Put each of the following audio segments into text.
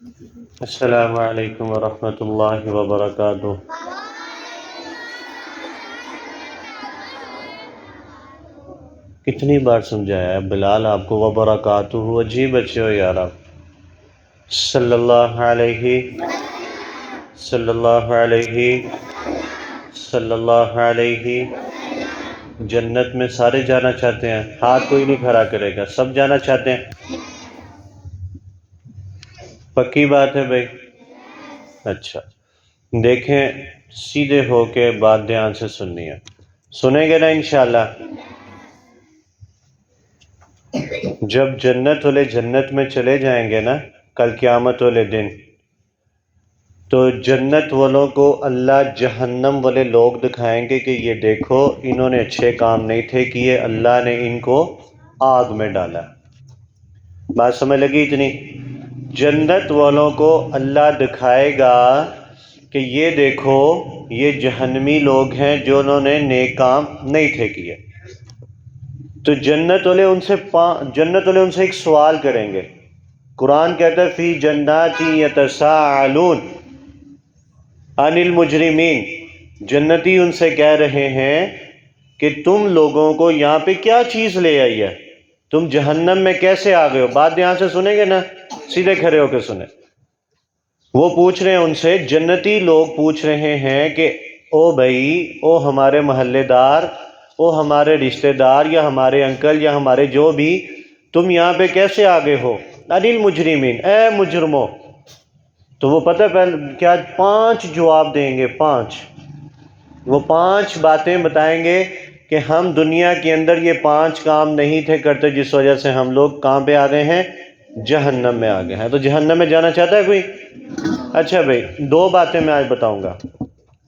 السلام علیکم ورحمۃ اللہ وبرکاتہ۔ کتنی بار سمجھایا ہے بلال آپ کو وبرکاتہ؟ عجیب بچے ہو یار آپ۔ صلی اللہ علیہ صلی اللہ علیہ صلی اللہ علیہ۔ جنت میں سارے جانا چاہتے ہیں؟ ہاتھ کوئی نہیں کھڑا کرے گا، سب جانا چاہتے ہیں؟ پکی بات ہے بھائی؟ اچھا دیکھیں، سیدھے ہو کے بات دھیان سے سننی ہے، سنیں گے نا انشاءاللہ؟ جب جنت والے جنت میں چلے جائیں گے نا کل قیامت والے دن، تو جنت والوں کو اللہ جہنم والے لوگ دکھائیں گے کہ یہ دیکھو انہوں نے اچھے کام نہیں تھے کیے، اللہ نے ان کو آگ میں ڈالا۔ بات سمجھ لگی اتنی؟ جنت والوں کو اللہ دکھائے گا کہ یہ دیکھو یہ جہنمی لوگ ہیں جو انہوں نے نیک کام نہیں تھے کیے۔ تو جنت والے ان سے ایک سوال کریں گے۔ قرآن کہتا ہے فی جنات یتساءلون عن المجرمین، جنتی ان سے کہہ رہے ہیں کہ تم لوگوں کو یہاں پہ کیا چیز لے آئی ہے، تم جہنم میں کیسے آ گئے ہو؟ بات یہاں سے سنیں گے نا، سیدھے کھڑے ہو کے سنیں۔ وہ پوچھ رہے ہیں ان سے، جنتی لوگ پوچھ رہے ہیں کہ او بھائی، او ہمارے محلے دار، او ہمارے رشتہ دار یا ہمارے انکل یا ہمارے جو بھی، تم یہاں پہ کیسے آ گئے ہو؟ عن المجرمین، اے مجرموں۔ تو وہ پتہ پہلے کیا 5 جواب دیں گے، 5 وہ 5 باتیں بتائیں گے کہ ہم دنیا کے اندر یہ 5 کام نہیں تھے کرتے جس وجہ سے ہم لوگ کہاں پہ آ گئے ہیں؟ جہنم میں آ گئے ہیں۔ تو جہنم میں جانا چاہتا ہے کوئی؟ اچھا بھائی 2 باتیں میں آج بتاؤں گا،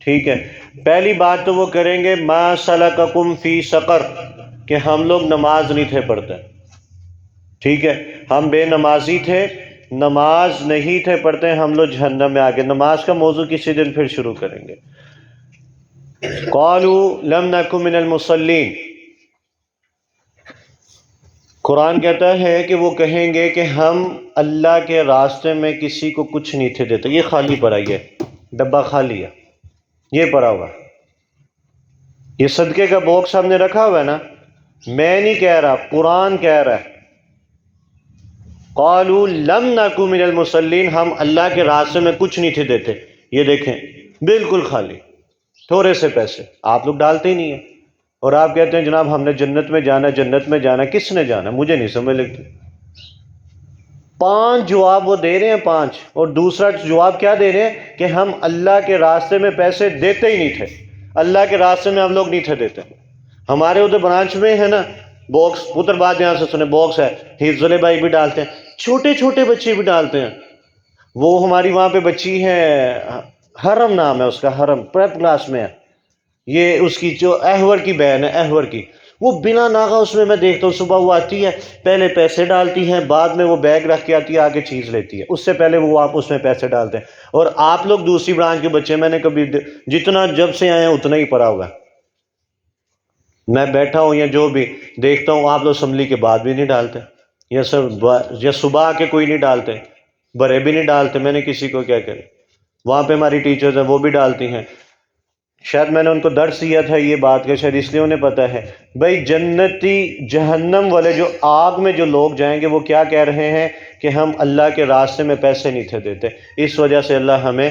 ٹھیک ہے؟ پہلی بات تو وہ کریں گے ما سلککم فی سقر، کہ ہم لوگ نماز نہیں تھے پڑھتے، ٹھیک ہے؟ ہم بے نمازی تھے، نماز نہیں تھے پڑھتے، ہم لوگ جہنم میں آ گئے۔ نماز کا موضوع کسی دن پھر شروع کریں گے۔ قالوا لم نک من المصلین، قرآن کہتا ہے کہ وہ کہیں گے کہ ہم اللہ کے راستے میں کسی کو کچھ نہیں تھے دیتے۔ یہ خالی پڑا، یہ ڈبہ خالی ہے، یہ پڑا ہوا۔ یہ صدقے کا باکس ہم نے رکھا ہوا ہے نا، میں نہیں کہہ رہا، قرآن کہہ رہا ہے۔ قالوا لم نک من المصلین، ہم اللہ کے راستے میں کچھ نہیں تھے دیتے۔ یہ دیکھیں بالکل خالی، تھوڑے سے پیسے، آپ لوگ ڈالتے ہی نہیں ہیں، اور آپ کہتے ہیں جناب ہم نے جنت میں جانا، جنت میں جانا۔ کس نے جانا؟ مجھے نہیں سمجھ لگتی۔ 5 جواب وہ دے رہے ہیں، 5، اور دوسرا جواب کیا دے رہے ہیں کہ ہم اللہ کے راستے میں پیسے دیتے ہی نہیں تھے، اللہ کے راستے میں ہم لوگ نہیں تھے دیتے۔ ہمارے ادھر برانچ میں ہے نا باکس، پتر بات یہاں سے سنیں، باکس ہے، حفظ بھائی بھی ڈالتے ہیں، چھوٹے چھوٹے بچے بھی ڈالتے ہیں۔ وہ ہماری وہاں پہ بچی ہے، حرم نام ہے اس کا، حرم پریپ کلاس میں ہے، یہ اس کی جو احور کی بہن ہے، احور کی، وہ بنا ناغہ اس میں دیکھتا ہوں صبح وہ آتی ہے، پہلے پیسے ڈالتی ہیں، بعد میں وہ بیگ رکھ کے آتی ہے، آگے چیز لیتی ہے، اس سے پہلے وہ آپ اس میں پیسے ڈالتے ہیں۔ اور آپ لوگ دوسری برانچ کے بچے، میں نے کبھی جتنا جب سے آئے ہیں اتنا ہی پڑا ہوگا، میں بیٹھا ہوں یا جو بھی دیکھتا ہوں، آپ لوگ اسمبلی کے بعد بھی نہیں ڈالتے، یا صبح آ کے کوئی نہیں ڈالتے، بڑے بھی نہیں ڈالتے، میں نے کسی کو کیا کرے۔ وہاں پہ ہماری ٹیچرز ہیں وہ بھی ڈالتی ہیں، شاید میں نے ان کو درس دیا تھا یہ بات کہ شاید اس لیے انہیں پتہ ہے۔ بھائی جنتی، جہنم والے جو آگ میں جو لوگ جائیں گے وہ کیا کہہ رہے ہیں کہ ہم اللہ کے راستے میں پیسے نہیں تھے دیتے، اس وجہ سے اللہ ہمیں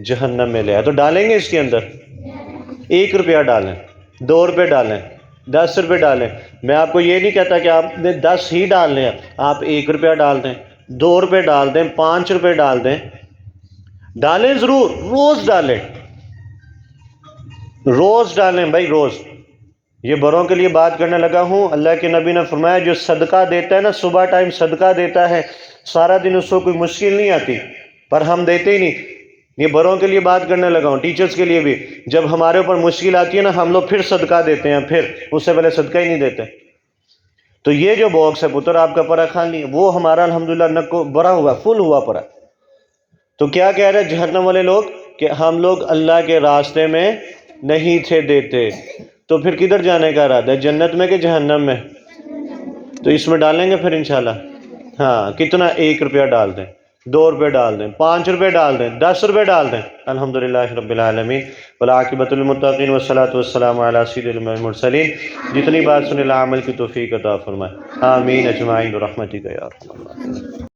جہنم میں لے آیا۔ تو ڈالیں گے اس کے اندر 1 روپیہ ڈالیں، 2 روپے ڈالیں، 10 روپے ڈالیں۔ میں آپ کو یہ نہیں کہتا کہ آپ نے 10 ہی ڈالنے ہیں، آپ 1 روپیہ ڈال دیں، 2 روپے ڈال دیں، 5 روپے ڈال دیں، ڈالیں ضرور، روز ڈالیں، روز ڈالیں بھائی، روز۔ یہ بڑوں کے لیے بات کرنے لگا ہوں، اللہ کے نبی نے فرمایا جو صدقہ دیتا ہے نا، صبح ٹائم صدقہ دیتا ہے، سارا دن اس کو کوئی مشکل نہیں آتی، پر ہم دیتے ہی نہیں۔ یہ بڑوں کے لیے بات کرنے لگا ہوں، ٹیچرز کے لیے بھی، جب ہمارے اوپر مشکل آتی ہے نا ہم لوگ پھر صدقہ دیتے ہیں، پھر اس سے پہلے صدقہ ہی نہیں دیتے۔ تو یہ جو باکس ہے پتر آپ کا پڑا خالی، وہ ہمارا الحمدللہ نکو بھرا ہوا، فل ہوا پڑا۔ تو کیا کہہ رہے جہنم والے لوگ کہ ہم لوگ اللہ کے راستے میں نہیں تھے دیتے۔ تو پھر کدھر جانے کا ارادہ ہے، جنت میں کہ جہنم میں؟ تو اس میں ڈالیں گے پھر انشاءاللہ۔ ہاں کتنا؟ 1 روپیہ ڈال دیں، 2 روپے ڈال دیں، 5 روپے ڈال دیں، 10 روپے ڈال دیں، الحمدللہ رب العالمین والعاقبۃ للمتقین والصلاۃ والسلام علی سید المرسلین۔ جتنی بات سنیں عمل کی توفیق عطا فرمائے، آمین اجمعین برحمتک یا ارحم الراحمین۔